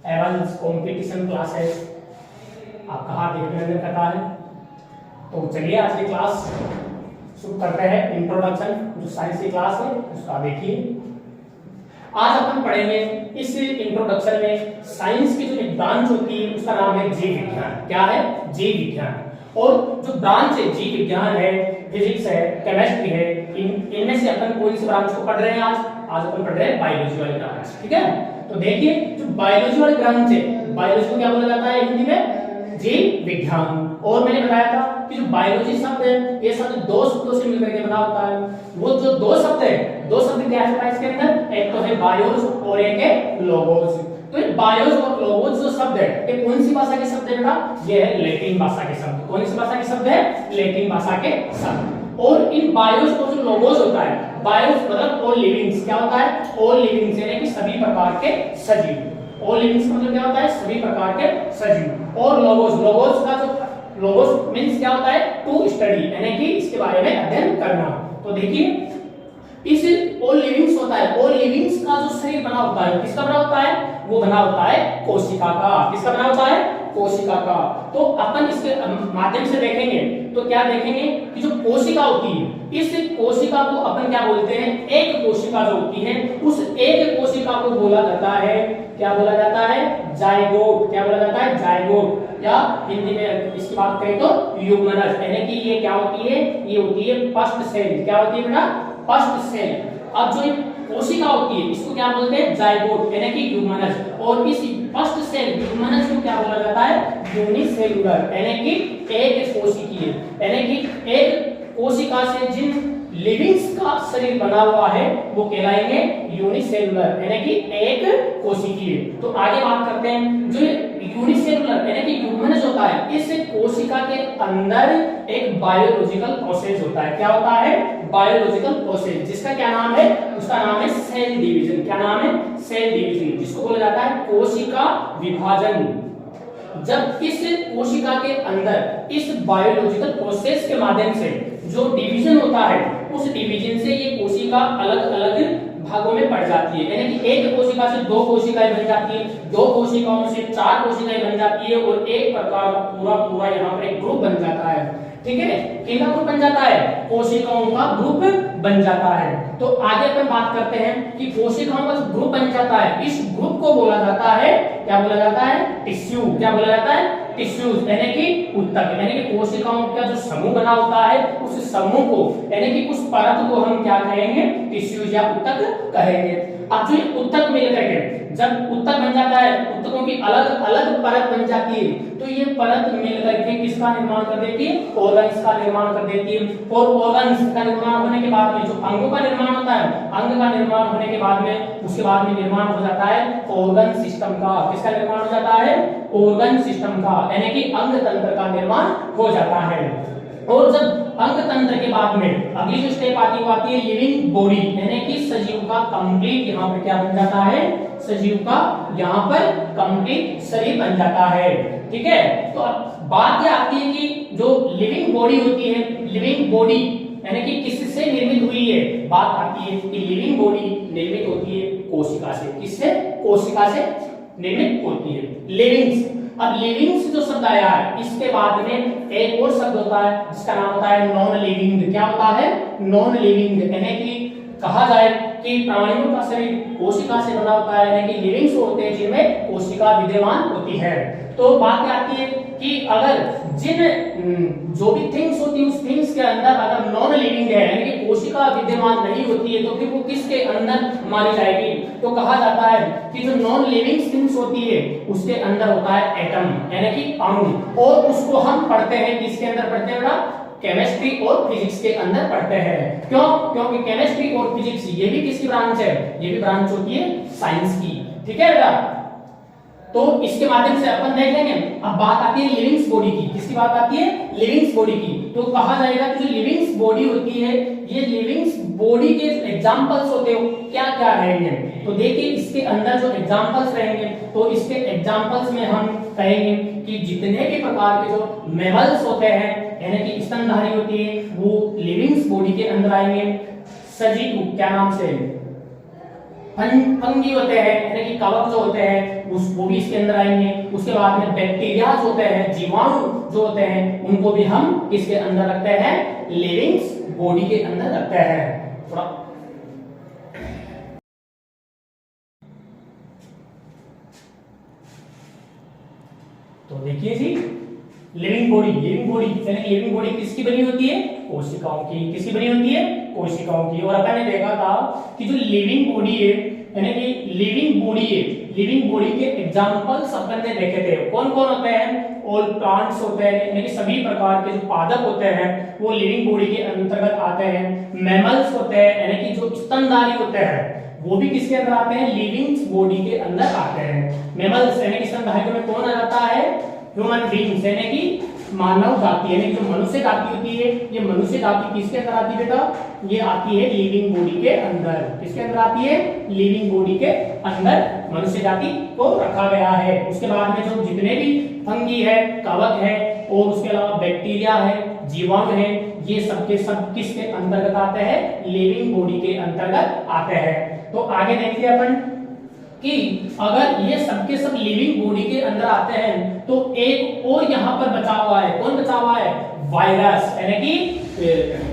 Evans competition classes आपका हार्दिक अभिनंदन करता है। तो चलिए आज की क्लास शुरू करते हैं। इंट्रोडक्शन जो साइंस की क्लास है उसका देखिए। आज अपन पढ़ेंगे इस इंट्रोडक्शन में साइंस की जो एक ब्रांच होती है उसका नाम है जीव विज्ञान। क्या है? जीव विज्ञान। और जो ब्रांच है जीव विज्ञान है, फिजिक्स है, केमिस्ट्री है, इनमें से अपन कौन सी ब्रांच को पढ़ रहे हैं? आज अपन पढ़ रहे हैं बायोलॉजी वाली ब्रांच। ठीक है, तो देखिए जो बायोलॉजी वाली ब्रांच है, बायोलॉजी को क्या बोला जाता है हिंदी में? जीव विज्ञान। और मैंने बताया था कि जो बायोलॉजी शब्द है ये शब्द दो शब्दों से मिलकर के बना होता है। वो जो दो शब्द है, दो शब्द क्या है इसके अंदर? एक तो है बायोस और एक है लोगोस। तो ये बायोस और लोगोस जो शब्द है ये कौन सी भाषा के शब्द है बेटा? ये है लैटिन भाषा के शब्द। कौन सी भाषा के शब्द है? लैटिन भाषा के शब्द। और इन बायोस और जो लोगोस होता है, बायोस मतलब ऑल लिविंग्स। क्या होता है? ऑल लिविंग्स यानी कि सभी प्रकार के सजीव। ऑल लिविंग्स मतलब क्या होता है? सभी प्रकार के सजीव। और लोगोस, लोगोस का जो लोगोस मींस क्या होता है? टू स्टडी यानी कि इसके बारे में अध्ययन करना। तो देखिए इस ऑल लिविंग्स होता है, ऑल लिविंग्स का जो शरीर बना होता है किसका बना होता है? वो बना होता है कोशिका का। किसका बना होता है? कोशिका का। तो अपन इसके माध्यम से देखेंगे तो क्या देखेंगे कि जो कोशिका होती है इस कोशिका को अपन क्या बोलते हैं? एक कोशिका जो होती है उस एक कोशिका को बोला जाता है, क्या बोला जाता है? जायगोट। क्या बोला जाता है? जायगोट। या हिंदी में इसकी बात करें तो यूग्मनज। यानी कि ये क्या होती है? ये होती है फर्स्ट सेल। क्या होती है बेटा? First cell. अब जो कोशिका होती है इसको क्या बोलते हैं? जायगोट यानी कि यूग्मनज। और इस फर्स्ट सेल यूग्मनज को क्या बोला जाता है? यूनिसेलुलर यानी कि एक कोशिकीय। यानी कि एक कोशिका से जिन लिविंग्स का शरीर बना हुआ है वो कहलाएंगे यूनिसेलुलर यानी कि एक कोशिकीय। तो आगे बात करते हैं जो यूनिसेलुलर यानी कि यूग्मनज होता है इस कोशिका के अंदर एक बायोलॉजिकल प्रोसेस होता है। क्या होता है? बायोलॉजिकल प्रोसेस, जिसका क्या नाम है? उसका नाम है सेल डिवीजन। क्या नाम है? सेल डिवीजन, जिसको बोला जाता है कोशिका विभाजन। जब इस कोशिका के अंदर इस बायोलॉजिकल प्रोसेस के माध्यम से जो डिवीजन होता है उस डिवीजन से ये कोशिका अलग अलग भागों में बढ़ जाती है। यानी कि एक कोशिका से दो कोशिकाएं बन जाती है, दो कोशिकाओं से चार कोशिकाएं बन जाती है और एक प्रकार का पूरा यहाँ पर एक ग्रुप बन जाता है। ठीक है, किसका ग्रुप बन जाता है? कोशिकाओं का ग्रुप बन जाता है। तो आगे अपन बात करते हैं कि कोशिकाओं का ग्रुप बन जाता है इस ग्रुप को बोला जाता है, क्या बोला जाता है? टिश्यू। क्या बोला जाता है? टिश्यूज यानी कि ऊतक। यानी कि कोशिकाओं का जो समूह बना होता है उस समूह को यानी कि उस परत को हम क्या कहेंगे? टिश्यूज या ऊतक कहेंगे। अब जो ये ऊतक मिलकर के जब ऊतक बन जाता है, ऊतकों की अलग अलग परत बन जाती है, तो ये परत मिलकर के किसका निर्माण कर देती है? ऑर्गन्स का निर्माण कर देती है। और ऑर्गन्स का निर्माण होने के बाद में जो अंगों का निर्माण होता है, अंग का निर्माण होने के बाद में उसके बाद में निर्माण हो जाता है ऑर्गन सिस्टम का। किसका निर्माण हो जाता है? ऑर्गन सिस्टम का यानी कि अंग तंत्र का निर्माण हो जाता है। और जब अंग तंत्र के बाद में अगली जो स्टेप आती है लिविंग बॉडी यानी कि सजीव का कंप्लीट यहाँ पर क्या बन जाता है? सजीव का यहाँ पर कंप्लीट शरीर बन जाता है। ठीक है, तो अब बात यह आती है कि जो लिविंग बॉडी होती है, लिविंग बॉडी यानी कि किससे निर्मित हुई है? बात आती है कि लिविंग बॉडी निर्मित होती है कोशिका से। किससे? कोशिका से निर्मित होती है लिविंग्स। अब लिविंग्स जो शब्द आया है इसके बाद में एक और शब्द होता है जिसका नाम होता है नॉन लिविंग। क्या होता है? नॉन लिविंग यानी कि कहा जाए कि प्राणियों का शरीर कोशिका से बना होता है यानी कि लिविंग्स होते हैं जिनमें कोशिका विद्यमान होती है। तो बात आती है कि अगर जिन जो भी थिंग्स होती है उस थिंग्स के अंदर अगर नॉन लिविंग है यानी कि कोशिका विद्यमान नहीं होती है तो फिर वो किसके अंदर मानी जाएगी? तो कहा जाता है कि जो नॉन लिविंग थिंग्स होती है उसके अंदर होता है एटम यानी कि अणु। और उसको हम पढ़ते हैं किसके अंदर पढ़ते हैं बेटा? केमिस्ट्री और फिजिक्स के अंदर पढ़ते हैं। क्यों? क्योंकि केमिस्ट्री और फिजिक्स ये भी किसकी ब्रांच है? ये भी ब्रांच होती है साइंस की। ठीक है बेटा, तो इसके माध्यम से अपन देख लेंगे। अब बात आती है लिविंग्स बॉडी की। किसकी बात आती है? लिविंग्स बॉडी की। तो कहा जाएगा कि जो लिविंग्स बॉडी होती है ये लिविंग्स बॉडी के एग्जांपल्स होते हो क्या क्या रहेंगे? तो देखिए इसके अंदर जो एग्जांपल्स रहेंगे तो इसके एग्जांपल्स में हम कहेंगे कि जितने भी प्रकार के जो मैमल्स होते हैं यानी कि स्तनधारी होती है वो लिविंग्स बॉडी के अंदर आएंगे। सजीव क्या नाम से? फंगी होते हैं यानी कि कवक जो होते हैं वो भी इसके अंदर आएंगे। उसके बाद में बैक्टीरिया जो होते हैं, जीवाणु जो होते हैं, उनको भी हम इसके अंदर रखते हैं, लिविंग बॉडी के अंदर रखते हैं। थोड़ा तो देखिए जी, लिविंग बॉडी यानी लिविंग बॉडी किसकी बनी होती है? कोशिकाओं की। किसकी बनी होती है? कोशिकाओं की। और अपन ने देखा था कि जो लिविंग बॉडी है यानी कि लिविंग बॉडी के एग्जांपल्स अपन ने देखे थे। कौन कौन होते हैं? ऑल प्लांट्स होते हैं यानी कि सभी प्रकार के जो पादप होते हैं वो लिविंग बॉडी के अंतर्गत आते हैं। मैमल्स होते हैं यानी कि जो स्तनधारी होते हैं वो भी किसके अंदर आते हैं? लिविंग बॉडी के अंदर आते हैं। मैमल्स यानी कि स्तनधारियों में कौन आ जाता है? ह्यूमन बीइंग्स यानी कि मानव जाति यानी जो मनुष्य जाति होती है, ये मनुष्य जाति किसके अंदर आती है बेटा? ये आती है लिविंग बॉडी के अंदर। किसके अंदर आती है? लिविंग बॉडी के अंदर मनुष्य जाति को रखा गया है। उसके बाद में जो जितने भी फंगी है, कवक है और उसके अलावा बैक्टीरिया है, जीवाणु है, ये सब के सब किसके अंतर्गत आते हैं? लिविंग बॉडी के अंतर्गत आते हैं। तो आगे देखिए अपन कि अगर ये सबके सब लिविंग बॉडी के अंदर आते हैं तो एक और यहाँ पर बचा हुआ है। कौन बचा हुआ है? वायरस यानी कि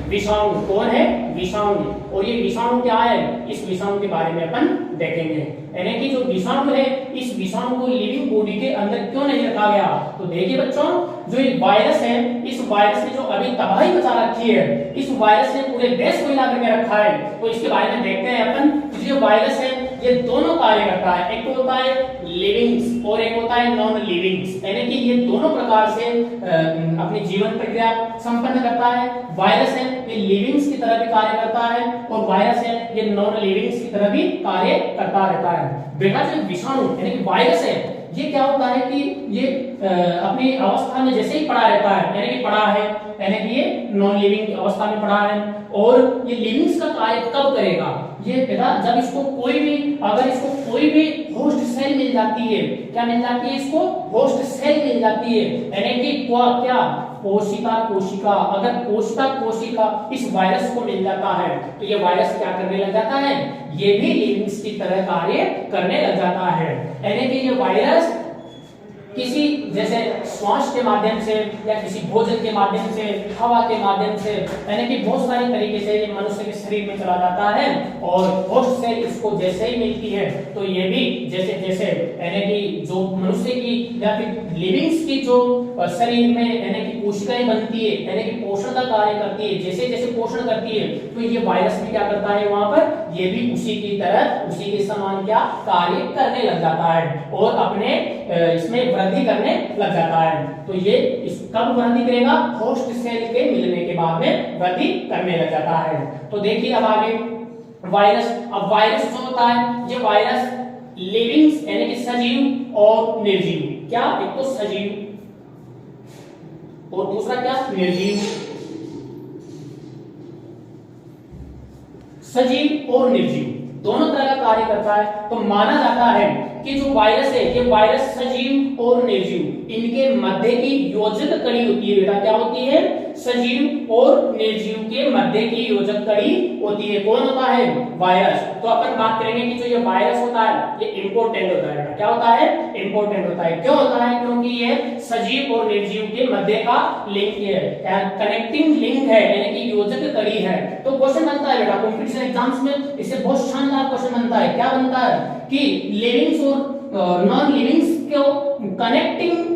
विषाणु। कौन है? विषाणु। और ये विषाणु क्या है? इस विषाणु के बारे में अपन देखेंगे। यानी कि जो विषाणु है, इस विषाणु को लिविंग बॉडी के अंदर क्यों नहीं रखा गया? तो देखिए बच्चों, जो ये वायरस है, इस वायरस ने जो अभी तबाही मचा रखी है, इस वायरस ने पूरे देश को हिला करके रखा है। तो इसके बारे में देखते हैं अपन। जो वायरस है ये दोनों कार्य करता है। एक तो होता है लिविंग्स और एक होता है नॉन लिविंग्स, यानी कि ये दोनों प्रकार से अपनी जीवन प्रक्रिया संपन्न करता है। वायरस है ये लिविंग्स की तरह भी कार्य करता है और वायरस है ये नॉन लिविंग्स की तरह भी कार्य करता रहता है। बेटा जो विषाणु यानी कि वायरस है, ये क्या होता है कि ये अपनी अवस्था में जैसे ही पड़ा रहता है, यानी कि पड़ा है यानी कि ये नॉन लिविंग अवस्था में पड़ा है। और ये लिविंग्स का कार्य कब करेगा? ये बेटा जब इसको कोई भी, अगर इसको कोई भी होस्ट सेल मिल जाती है, क्या मिल जाती है? इसको होस्ट सेल मिल जाती है, यानी कि क्या कोशिका। अगर कोशिका इस वायरस को मिल जाता है तो ये वायरस क्या करने लग जाता है? ये भी लिविंग्स की तरह कार्य करने लग जाता है। यानी कि ये वायरस किसी जैसे श्वास के माध्यम से या किसी भोजन के माध्यम से, हवा के माध्यम से, यानी कि बहुत सारे तरीके से ये मनुष्य के शरीर में चला जाता है। और होस्ट सेल इसको जैसे ही मिलती है तो ये भी जैसे जैसे यानी कि जो मनुष्य की या फिर लिविंग्स की जो शरीर में यानी कि कोशिकाएं बनती है, यानी कि पोषण का कार्य करती है, जैसे जैसे पोषण करती है तो ये वायरस भी क्या करता है? वहां पर ये भी उसी की तरह, उसी के समान क्या कार्य करने लग जाता है और अपने इसमें वृद्धि करने लग जाता है। तो ये इस कब वृद्धि करेगा? होस्ट सेल के मिलने के बाद में वृद्धि करने लग जाता है। तो देखिए अब आगे वायरस। अब वायरस जो होता है, ये वायरस लिविंग्स यानी कि सजीव और निर्जीव। क्या? एक तो सजीव और दूसरा क्या? निर्जीव। सजीव और निर्जीव दोनों तरह का कार्य करता है। तो माना जाता है कि जो वायरस है, ये वायरस सजीव और निर्जीव इनके मध्य की योजक कड़ी होती है। बेटा क्या होती है? सजीव और निर्जीव के मध्य की योजक कड़ी होती है। कौन होता है? वायरस। तो अपन बात करेंगे कि जो ये वायरस होता है ये इंपॉर्टेंट होता है। क्या होता है? इंपॉर्टेंट होता है। क्यों होता है? क्योंकि ये सजीव और निर्जीव के मध्य का लिंक है, कनेक्टिंग लिंक है, यानी कि योजक कड़ी है। तो क्वेश्चन बनता है बेटा कॉम्पिटिशन एग्जाम्स में, इससे बहुत शानदार क्वेश्चन बनता है। क्या बनता है कि लिविंग्स और नॉन लिविंग्स को कनेक्टिंग,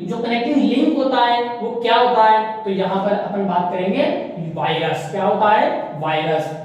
जो कनेक्टिंग लिंक होता है वो क्या होता है? तो यहाँ पर अपन बात करेंगे वायरस। क्या होता है? वायरस।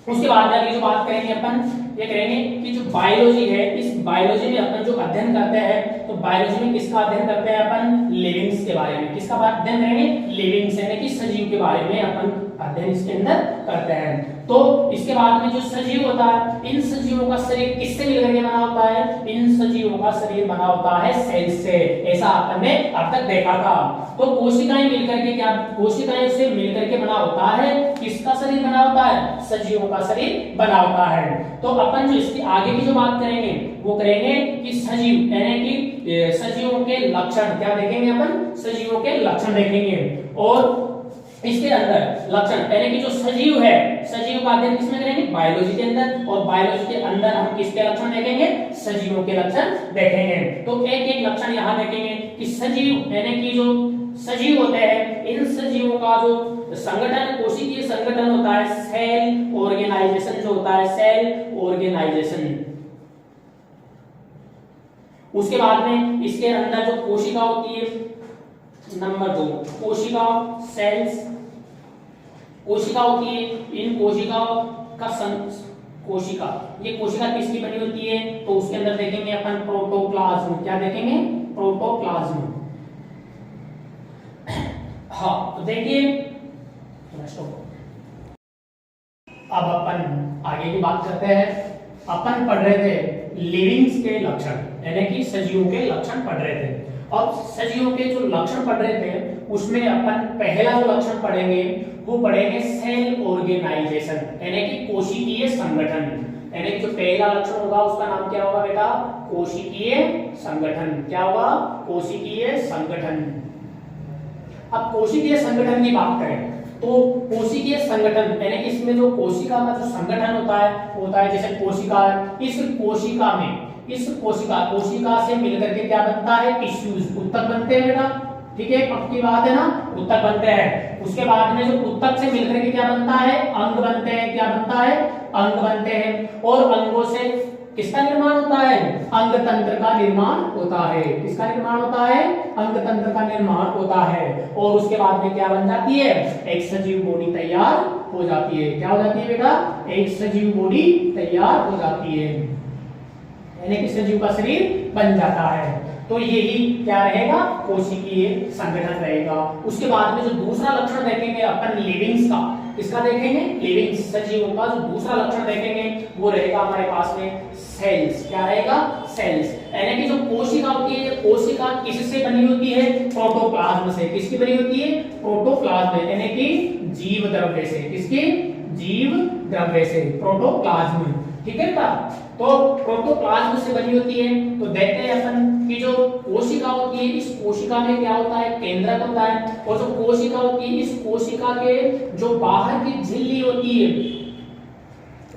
उसके बाद में जो बात करेंगे अपन, ये करेंगे कि जो बायोलॉजी है, इस बायोलॉजी में अपन जो अध्ययन करते हैं, तो बायोलॉजी में किसका अध्ययन करते हैं अपन? लिविंग्स के बारे में। किसका अध्ययन करेंगे? लिविंग्स यानी कि सजीव के बारे में अपन अध्ययन इसके अंदर करते हैं। तो इसके बाद में जो सजीव होता है, इन सजीवों का शरीर किससे मिलकर के बना होता है? इन सजीवों का शरीर बना होता है सेल से। ऐसा अपन ने अब तक देखा था। तो कोशिकाएं मिलकर के क्या, कोशिकाएं से मिलकर के बना होता है, किसका शरीर बना होता है? सजीवों का शरीर बना होता है। तो अपन जो इसके आगे की जो बात करेंगे वो करेंगे कि सजीव यानी कि सजीवों के लक्षण क्या देखेंगे अपन? सजीवों के लक्षण देखेंगे। और इसके अंदर लक्षण यानी कि जो सजीव है, सजीव का अध्ययन किसमें करेंगे? बायोलॉजी के अंदर। और बायोलॉजी के अंदर हम किसके लक्षण देखेंगे? सजीवों के लक्षण देखेंगे। तो एक एक लक्षण यहाँ देखेंगे कि सजीव यानी कि जो सजीव होते हैं, इन सजीवों का जो संगठन, कोशिकीय संगठन होता है, सेल ऑर्गेनाइजेशन जो होता है, सेल ऑर्गेनाइजेशन। उसके बाद में इसके अंदर जो कोशिका होती है, नंबर 2 कोशिका, सेल्स, कोशिका होती है। इन कोशिकाओं का कोशिका, ये कोशिका किसकी बनी होती है? तो उसके अंदर देखेंगे अपन प्रोटोप्लाज्म। क्या देखेंगे? प्रोटोप्लाज्म। हाँ, तो देखिए अब अपन आगे की बात करते हैं। अपन पढ़ रहे थे लिविंग्स के लक्षण यानी कि सजीवों के लक्षण पढ़ रहे थे। अब सजीवों के जो लक्षण पढ़ रहे थे उसमें अपन पहला जो लक्षण पढ़ेंगे वो पढ़ेंगे सेल ऑर्गेनाइजेशन यानी कि कोशिकीय संगठन। यानी कि जो पहला लक्षण होगा उसका नाम क्या होगा बेटा? कोशिकीय संगठन। क्या होगा? कोशिकीय संगठन। अब कोशिकीय संगठन की बात करें तो कोशिकीय संगठन यानी कि इसमें जो कोशिका का जो संगठन होता है जैसे कोशिका, इस कोशिका में, इस कोशिका से मिलकर के क्या बनता है? टिश्यूज, ऊतक बनते हैं बेटा। ठीक है, पक्की बात है ना, ऊतक बनते हैं। उसके बाद में जो ऊतक से मिलकर के क्या बनता है? अंग बनते हैं। क्या बनता है? अंग बनते हैं। और अंगों से किसका निर्माण होता है? अंग तंत्र का निर्माण होता है। किसका निर्माण होता है? अंग तंत्र का निर्माण होता है। और उसके बाद में क्या बन जाती है? एक सजीव बॉडी तैयार हो जाती है। क्या हो जाती है बेटा? एक सजीव बॉडी तैयार हो जाती है, यानी कि सजीव का शरीर बन जाता है। तो यही क्या रहेगा? कोशिकीय संगठन रहेगा। उसके बाद में जो दूसरा लक्षण देखेंगे अपन लिविंग्स का, किसका देखेंगे? लिविंग्स, सजीवों का जो दूसरा लक्षण देखेंगे वो रहेगा हमारे पास में सेल्स। क्या रहेगा? सेल्स। यानी कि जो कोशिका होती है, कोशिका किससे बनी होती है? प्रोटोप्लाज्म से। किसकी बनी होती है? प्रोटोप्लाज्म यानी कि जीव द्रव्य से। किसके? जीव द्रव्य से, प्रोटोप्लाज्म। ठीक है बेटा, तो प्रोटोप्लाज्म से बनी होती है। तो देखते हैं अपन कि जो कोशिका होती है, इस कोशिका में क्या होता है? केंद्रक होता है। और जो कोशिका होती है, इस कोशिका के जो बाहर की झिल्ली होती है,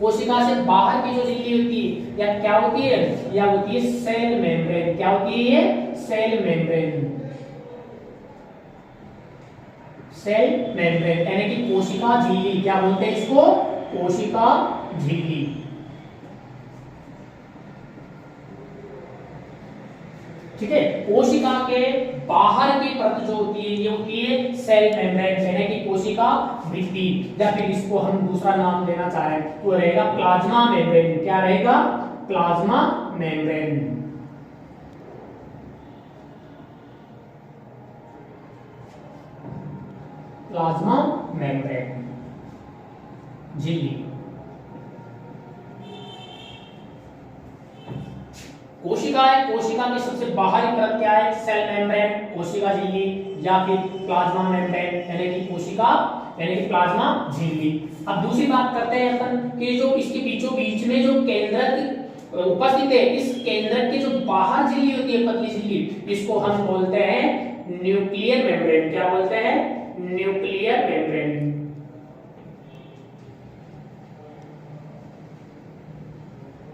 कोशिका से बाहर की जो झिल्ली होती है या क्या होती है? या होती है सेल मेम्ब्रेन। क्या होती है? Cell membrane. सेल मेम्ब्रेन यानी कि कोशिका झिल्ली। क्या बोलते हैं इसको? कोशिका झिल्ली। ठीक है, कोशिका के बाहर की परत जो होती है ये होती है सेल मेम्ब्रेन यानी कि कोशिका भित्ति, या फिर इसको हम दूसरा नाम देना चाहें तो रहेगा प्लाज्मा मेम्ब्रेन। क्या रहेगा? Plasma membrane. प्लाज्मा मेम्ब्रेन झिल्ली। कोशिका है, कोशिका की सबसे बाहरी परत क्या है? सेल मेम्ब्रेन, कोशिका झिल्ली, या फिर प्लाज्मा मेम्ब्रेन यानी कि कोशिका यानी कि प्लाज्मा झिल्ली। अब दूसरी बात करते हैं अपन कि जो इसके बीचों बीच में जो केंद्रक उपस्थित है, इस केंद्रक की जो बाहर झिल्ली होती है, पतली झिल्ली, इसको हम बोलते हैं न्यूक्लियर मेम्ब्रेन। क्या बोलते हैं? Nuclear membrane.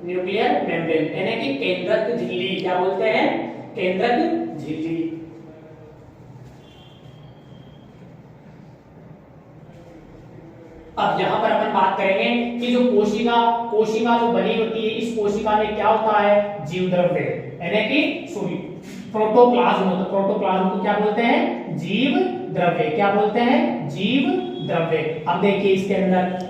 न्यूक्लियर मेम्ब्रेन यानी कि केंद्रक झिल्ली। क्या बोलते हैं? केंद्रक झिल्ली। अब यहां पर अपन बात करेंगे कि जो कोशिका जो बनी होती है, इस कोशिका में क्या होता है? जीव द्रव्य यानी कि प्रोटोप्लाज्म। तो प्रोटोप्लाज्म को क्या बोलते हैं? जीव द्रव्य। क्या बोलते हैं? जीव द्रव्य। अब देखिए इसके अंदर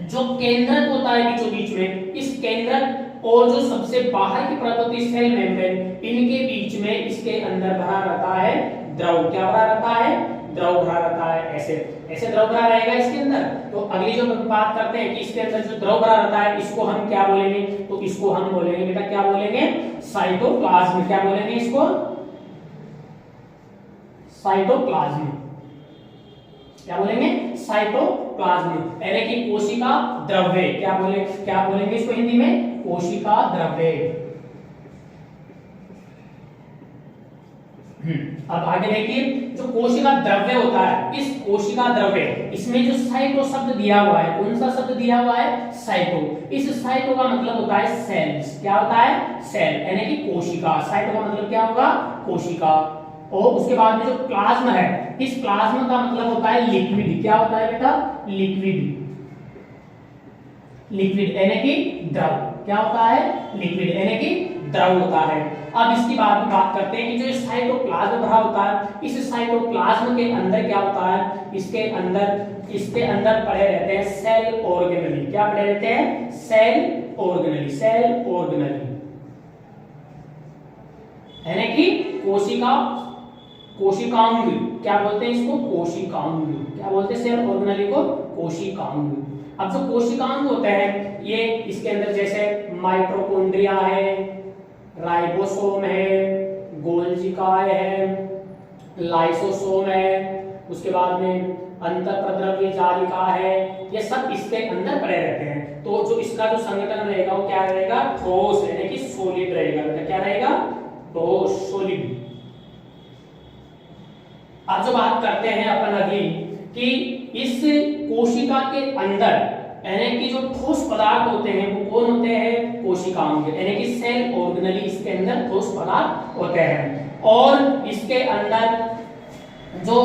जो केंद्रक होता है बीचों बीच में, इस केंद्रक और जो सबसे बाहर की परत होती है सेल मेम्ब्रेन, इनके बीच में इसके अंदर भरा रहता है द्रव। क्या भरा रहता है? द्रव भरा रहता है। ऐसे ऐसे द्रव भरा रहेगा इसके अंदर। तो अगली जो बात करते हैं कि इसके अंदर जो द्रव भरा रहता है इसको हम क्या बोलेंगे? तो इसको हम बोलेंगे बेटा, क्या बोलेंगे? साइटोप्लाज्म। क्या बोलेंगे इसको? साइटोप्लाज्म। क्या बोलेंगे? साइटोप्लाज्म यानी कि कोशिका द्रव्य। क्या बोलेंगे इसको हिंदी में? कोशिका द्रव्य। अब आगे देखिए, जो कोशिका द्रव्य होता है, इस कोशिका द्रव्य इसमें जो साइटो शब्द दिया हुआ है, कौन सा शब्द दिया हुआ है? साइटो। इस साइटो का मतलब होता है सेल्स। क्या होता है? सेल, यानी कि कोशिका। साइटो का मतलब क्या होगा? कोशिका। और उसके बाद में जो प्लाज्मा है, इस प्लाज्मा का मतलब होता है लिक्विड। क्या होता है बेटा? लिक्विड। लिक्विड यानी कि द्रव। क्या होता है? लिक्विड यानी कि द्रव होता है। अब इसकी बात करते हैं कि जो साइटोप्लाज्म भरा होता है, इस साइटोप्लाज्म के अंदर क्या होता है? इसके अंदर पड़े रहते हैं सेल ऑर्गेनेली। क्या पड़े रहते हैं? Cell organelle. सेल ऑर्गेनेली यानी कि कोशिकांग। क्या बोलते हैं इसको? कोशिकांग। क्या बोलते हैं सेल ऑर्गेनेली को? कोशिकांग। अब जो कोशिकांग होते हैं, ये इसके अंदर जैसे माइटोकॉन्ड्रिया है, राइबोसोम है, गोल्जिकाय है, लाइसोसोम है, उसके बाद में अंतःप्रद्रव्य जालिका है, ये सब इसके अंदर पड़े रहते हैं। तो जो इसका जो संगठन रहेगा वो क्या रहेगा? ठोस यानी कि सॉलिड रहेगा। क्या रहेगा? ठोस, सॉलिड। अब जो बात करते हैं अपन अभी कि इस कोशिका के अंदर यानी कि जो ठोस पदार्थ होते हैं वो कौन होते हैं? कोशिकांग यानी कि सेल ऑर्गेनेली इसके अंदर ठोस पदार्थ होते हैं। और इसके अंदर जो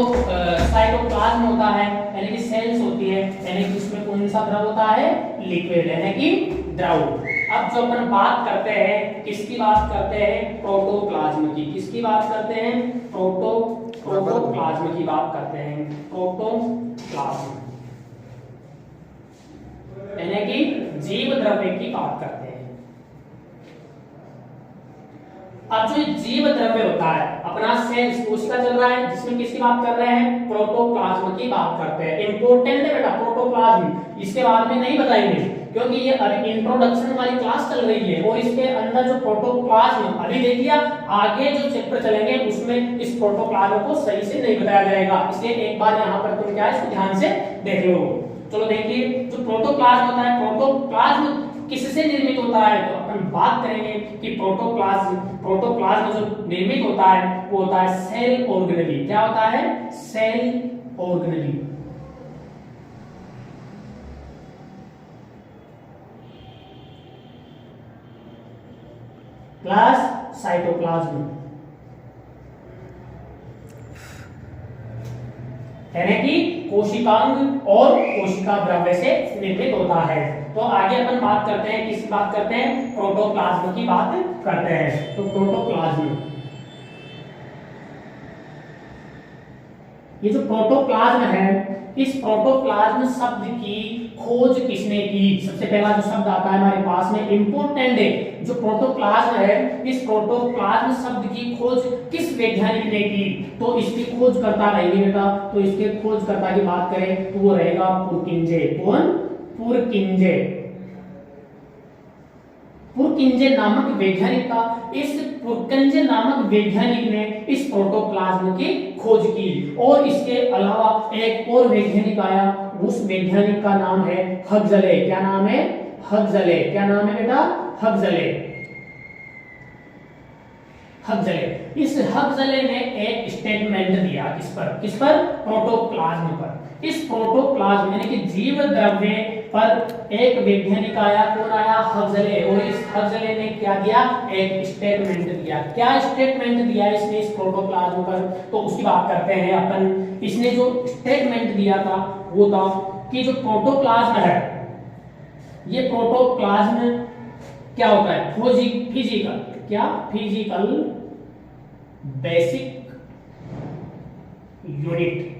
साइटोप्लाज्म होता है यानी कि सेल्स होती है, यानी कि इसमें कौन सा द्रव होता है? लिक्विड यानी कि द्रव। अब जो अपन बात करते हैं, किसकी बात करते हैं? प्रोटोप्लाज्म की। किसकी बात करते हैं? प्रोटोप्लाज्म की बात करते हैं। प्रोटोप्लाज्म यानी कि जीव द्रव्य की बात करते हैं। अब जो जीव द्रव्य होता है, अपना सेल्स कोशिका चल रहा है, जिसमें किसकी बात कर रहे हैं? प्रोटोप्लाज्म की बात करते हैं। इंपॉर्टेंट है बेटा प्रोटोप्लाज्म, इसके बारे में नहीं बताएंगे क्योंकि ये अभी इंट्रोडक्शन वाली क्लास चल रही है। और इसके अंदर जो प्रोटोप्लाज्म अभी देख लिया, आगे जो चैप्टर चलेंगे उसमें इस प्रोटोप्लाज्म को सही से नहीं बताया जाएगा, इसलिए एक बार यहाँ पर तुम क्या इसको ध्यान से देख लो। चलो देखिए, जो प्रोटोप्लाज्म होता है, प्रोटोप्लाज्म किससे निर्मित होता है? तो अपन बात करेंगे कि प्रोटोप्लाज्म जो निर्मित होता है वो होता है सेल ऑर्गेनेली। क्या होता है? Cell organelle. प्लस साइटोप्लाज्म यानी कि कोशिकांग और कोशिका द्रव्य से निर्मित होता है। तो आगे अपन बात करते हैं, किसकी बात करते हैं? प्रोटोप्लाज्म की बात करते हैं। तो प्रोटोप्लाज्म, ये जो प्रोटोप्लाज्म है, इस प्रोटोप्लाज्म शब्द की खोज किसने की? सबसे पहला जो शब्द आता है हमारे पास में, इंपॉर्टेंट है, जो प्रोटोप्लाज्म है, इस प्रोटोप्लाज्म शब्द की खोज किस वैज्ञानिक ने की? तो इसकी खोज करता रहेंगे बेटा, तो इसके खोजकर्ता की बात करें तो वो रहेगा पुरकिंजे। कौन? पुरकिंजे। पुरकिंजे नामक वैज्ञानिक का, इस पुरकिंजे नामक वैज्ञानिक ने इस प्रोटोप्लाज्म की खोज की। और इसके अलावा एक और वैज्ञानिक आया, उस वैज्ञानिक का नाम है हक्सले। क्या नाम है? हक्सले। क्या नाम है बेटा? हक्सले। हक्सले। इस हक्सले ने एक स्टेटमेंट दिया किस पर? किस पर? प्रोटोप्लाज्म पर। इस प्रोटोप्लाज्म यानी कि जीव द्रव्य पर एक वैज्ञानिक आया। कौन आया? हक्सले। और इस हक्सले ने क्या दिया? एक स्टेटमेंट दिया। क्या स्टेटमेंट दिया इसने इस प्रोटोप्लाज्म पर? तो उसकी बात करते हैं अपन। इसने जो स्टेटमेंट दिया था वो था कि जो प्रोटोप्लाज्म है, ये प्रोटोप्लाज्म क्या होता है? फिजिकल, क्या? फिजिकल बेसिक यूनिट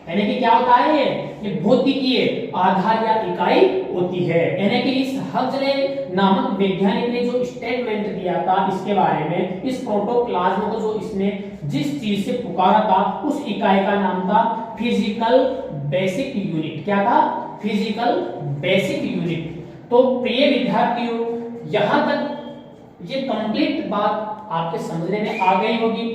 यानी कि क्या होता है? ये भौतिकीय आधार या इकाई होती है। यानी कि इस हक्सले नामक वैज्ञानिक ने जो स्टेटमेंट दिया था इसके बारे में, इस प्रोटोप्लाज्म को जो इसने जिस चीज से पुकारा था उस इकाई का नाम था फिजिकल बेसिक यूनिट। क्या था? Physical basic unit. तो प्रिय विद्यार्थियों, यहां तक ये कंप्लीट बात आपके समझने में आ गई होगी।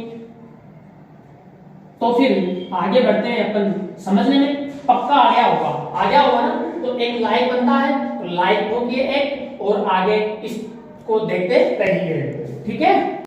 तो फिर आगे बढ़ते हैं अपन, समझने में पक्का आ गया होगा ना? तो एक लाइक बनता है, तो लाइक ठोकिए एक, और आगे इसको देखते रहिए। ठीक है?